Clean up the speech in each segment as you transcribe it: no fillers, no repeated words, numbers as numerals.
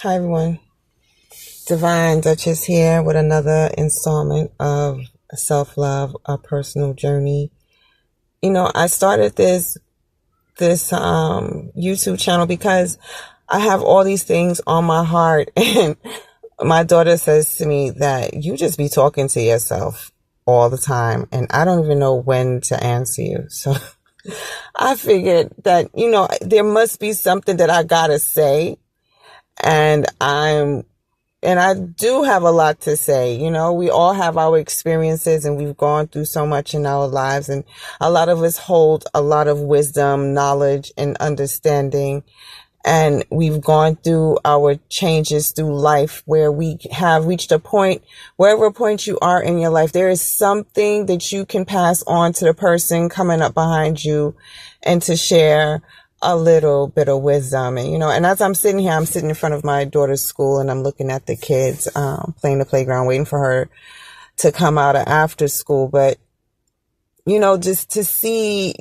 Hi everyone, Divine Duchess here with another installment of Self-Love, a Personal Journey. I started this YouTube channel because I have all these things on my heart, and my daughter says to me that you just be talking to yourself all the time, and I don't even know when to answer you. So I figured that, there must be something that I gotta say, and I do have a lot to say. We all have our experiences and we've gone through so much in our lives, and a lot of us hold a lot of wisdom, knowledge, and understanding. And we've gone through our changes through life where we have reached a point, wherever point you are in your life, there is something that you can pass on to the person coming up behind you and to share a little bit of wisdom. And as I'm sitting here, I'm sitting in front of my daughter's school and I'm looking at the kids playing the playground, waiting for her to come out of after school. But, just to see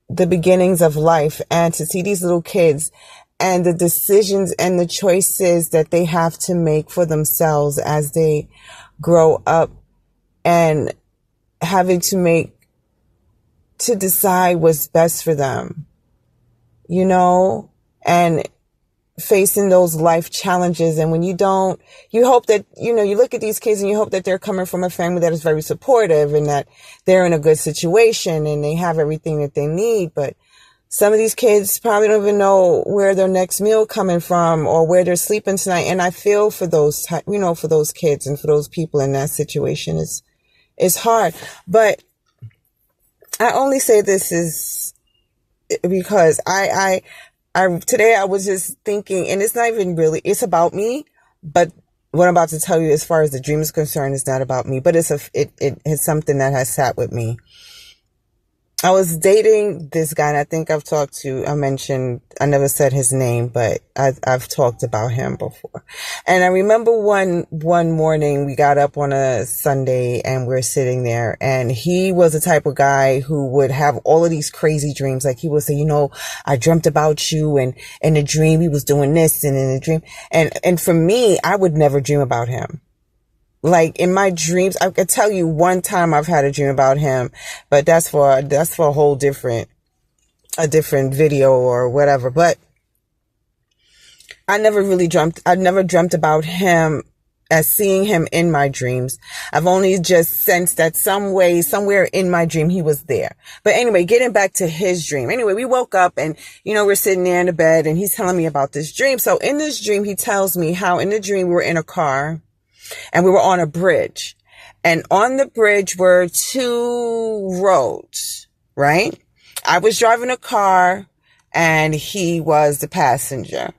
the beginnings of life and to see these little kids and the decisions and the choices that they have to make for themselves as they grow up, and having to decide what's best for them, and facing those life challenges. And when you hope that, you look at these kids and you hope that they're coming from a family that is very supportive and that they're in a good situation and they have everything that they need. But some of these kids probably don't even know where their next meal coming from or where they're sleeping tonight. And I feel for those, for those kids and for those people in that situation. It's hard. But I only say this is because today I was just thinking, and it's not even really, it's about me, but what I'm about to tell you as far as the dream is concerned is not about me, but it is something that has sat with me. I was dating this guy, and I think I never said his name, but I've talked about him before. And I remember one morning we got up on a Sunday and we're sitting there, and he was the type of guy who would have all of these crazy dreams. Like he would say, I dreamt about you, and in a dream he was doing this, and in a dream. And for me, I would never dream about him. Like in my dreams, I could tell you one time I've had a dream about him, but that's for a whole different video or whatever. But I never dreamt about him as seeing him in my dreams. I've only just sensed that somewhere in my dream, he was there. But anyway, getting back to his dream. Anyway, we woke up and, we're sitting there in the bed and he's telling me about this dream. So in this dream, he tells me how in the dream we were in a car. And we were on a bridge, and on the bridge were two roads, right? I was driving a car and he was the passenger.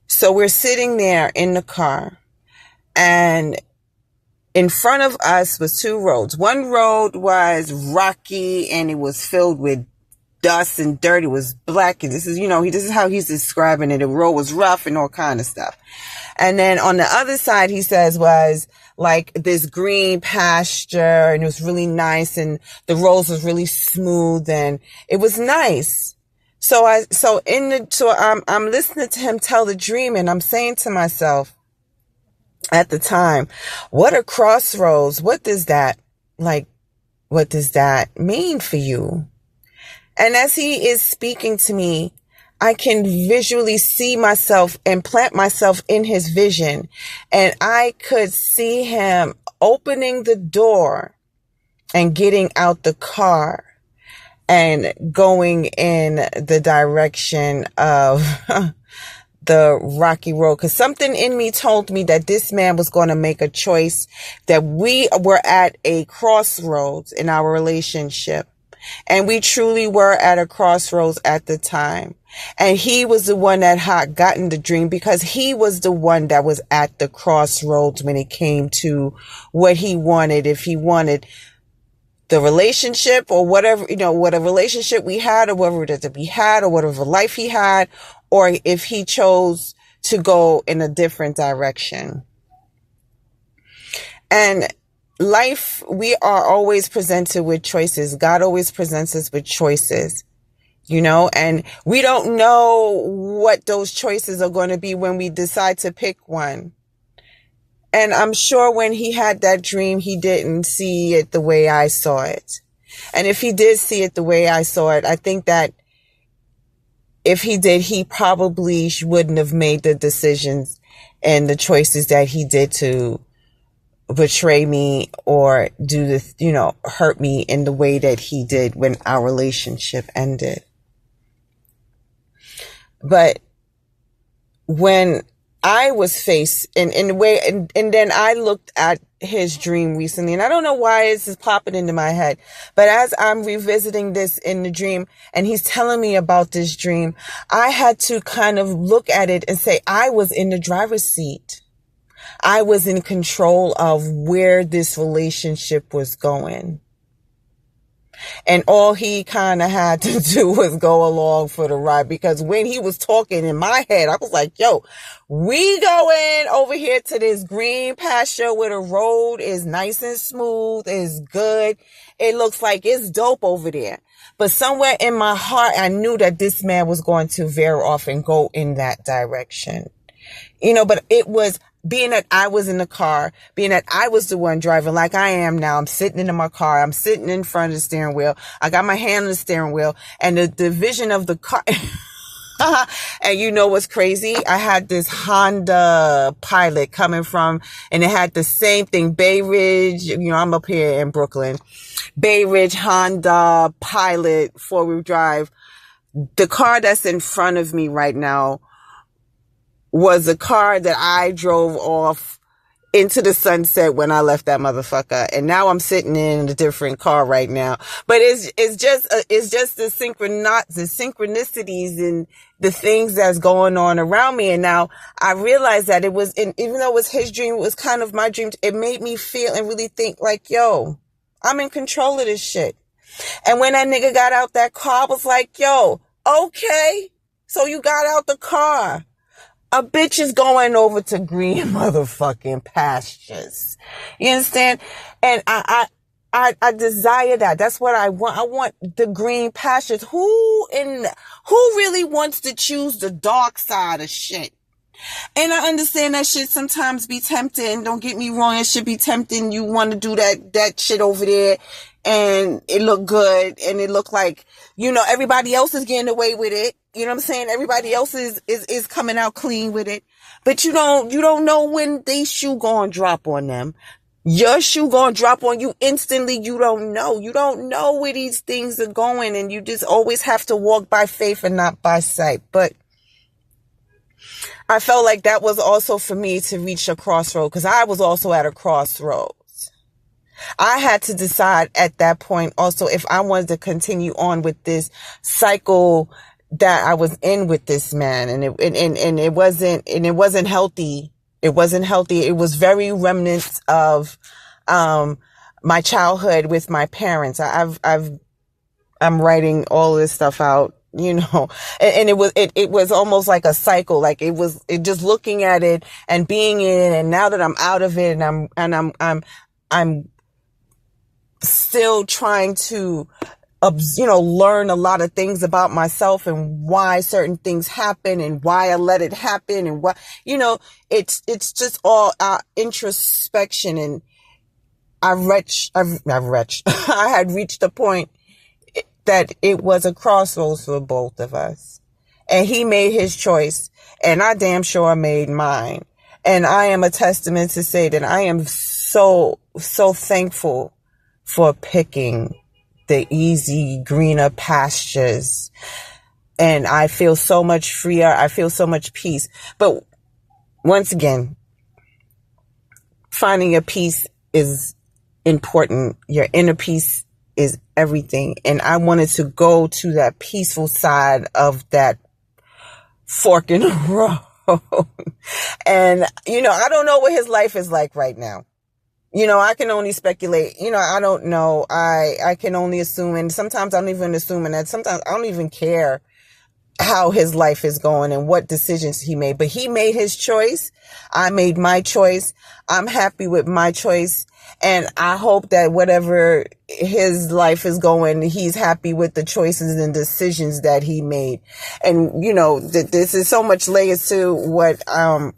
So we're sitting there in the car, and in front of us was two roads. One road was rocky and it was filled with dust and dirt. It was black. And this is how he's describing it. The road was rough and all kind of stuff. And then on the other side, he says, was like this green pasture, and it was really nice, and the roads was really smooth, and it was nice. So I'm listening to him tell the dream, and I'm saying to myself at the time, what are crossroads? What does that mean for you? And as he is speaking to me, I can visually see myself and plant myself in his vision. And I could see him opening the door and getting out the car and going in the direction of the rocky road. Because something in me told me that this man was going to make a choice, that we were at a crossroads in our relationship. And we truly were at a crossroads at the time. And he was the one that had gotten the dream because he was the one that was at the crossroads when it came to what he wanted. If he wanted the relationship or whatever, what a relationship we had or whatever it is that we had or whatever life he had, or if he chose to go in a different direction. And life, we are always presented with choices. God always presents us with choices. and we don't know what those choices are going to be when we decide to pick one. And I'm sure when he had that dream, he didn't see it the way I saw it. And if he did see it the way I saw it, I think that if he did, he probably wouldn't have made the decisions and the choices that he did to betray me or do this, hurt me in the way that he did when our relationship ended. But when I was faced in the way, and then I looked at his dream recently, and I don't know why this is popping into my head, but as I'm revisiting this in the dream and he's telling me about this dream, I had to kind of look at it and say, I was in the driver's seat. I was in control of where this relationship was going. And all he kind of had to do was go along for the ride, because when he was talking in my head, I was like, yo, we going over here to this green pasture where the road is nice and smooth, is good. It looks like it's dope over there. But somewhere in my heart, I knew that this man was going to veer off and go in that direction. But it was being that I was in the car, being that I was the one driving like I am now. I'm sitting in my car. I'm sitting in front of the steering wheel. I got my hand on the steering wheel, and the vision of the car. And you know what's crazy? I had this Honda Pilot coming from, and it had the same thing, Bay Ridge. I'm up here in Brooklyn. Bay Ridge Honda Pilot 4-wheel drive. The car that's in front of me right now was a car that I drove off into the sunset when I left that motherfucker. And now I'm sitting in a different car right now. But it's just the synchronicities and the things that's going on around me. And now I realize that even though it was his dream, it was kind of my dream. It made me feel and really think like, yo, I'm in control of this shit. And when that nigga got out that car, I was like, yo, okay, so you got out the car. A bitch is going over to green motherfucking pastures. You understand? And I desire that. That's what I want. I want the green pastures. Who really wants to choose the dark side of shit? And I understand that shit sometimes be tempting. Don't get me wrong. It should be tempting. You want to do that shit over there, and it look good, and it look like, everybody else is getting away with it. You know what I'm saying? Everybody else is coming out clean with it. But you don't know when they shoe gonna drop on them. Your shoe gonna drop on you instantly. You don't know. You don't know where these things are going, and you just always have to walk by faith and not by sight. But I felt like that was also for me to reach a crossroad, because I was also at a crossroads. I had to decide at that point also if I wanted to continue on with this cycle that I was in with this man, and it wasn't healthy. It wasn't healthy. It was very remnants of my childhood with my parents. I'm writing all this stuff out, and it was almost like a cycle. Like it just looking at it and being in it, and now that I'm out of it, and I'm still trying to learn a lot of things about myself and why certain things happen and why I let it happen, and why, it's just all introspection. And I had reached a point that it was a crossroads for both of us, and he made his choice, and I damn sure made mine. And I am a testament to say that I am so thankful for picking the easy, greener pastures. And I feel so much freer. I feel so much peace. But once again, finding your peace is important. Your inner peace is everything. And I wanted to go to that peaceful side of that fork in the road. And, I don't know what his life is like right now. I can only speculate. I don't know. I can only assume, and sometimes I don't even assume, and that sometimes I don't even care. how his life is going and what decisions he made. But he made his choice. I made my choice. I'm happy with my choice. And I hope that whatever his life is going, he's happy with the choices and decisions that he made. And, you know, this is so much layers to what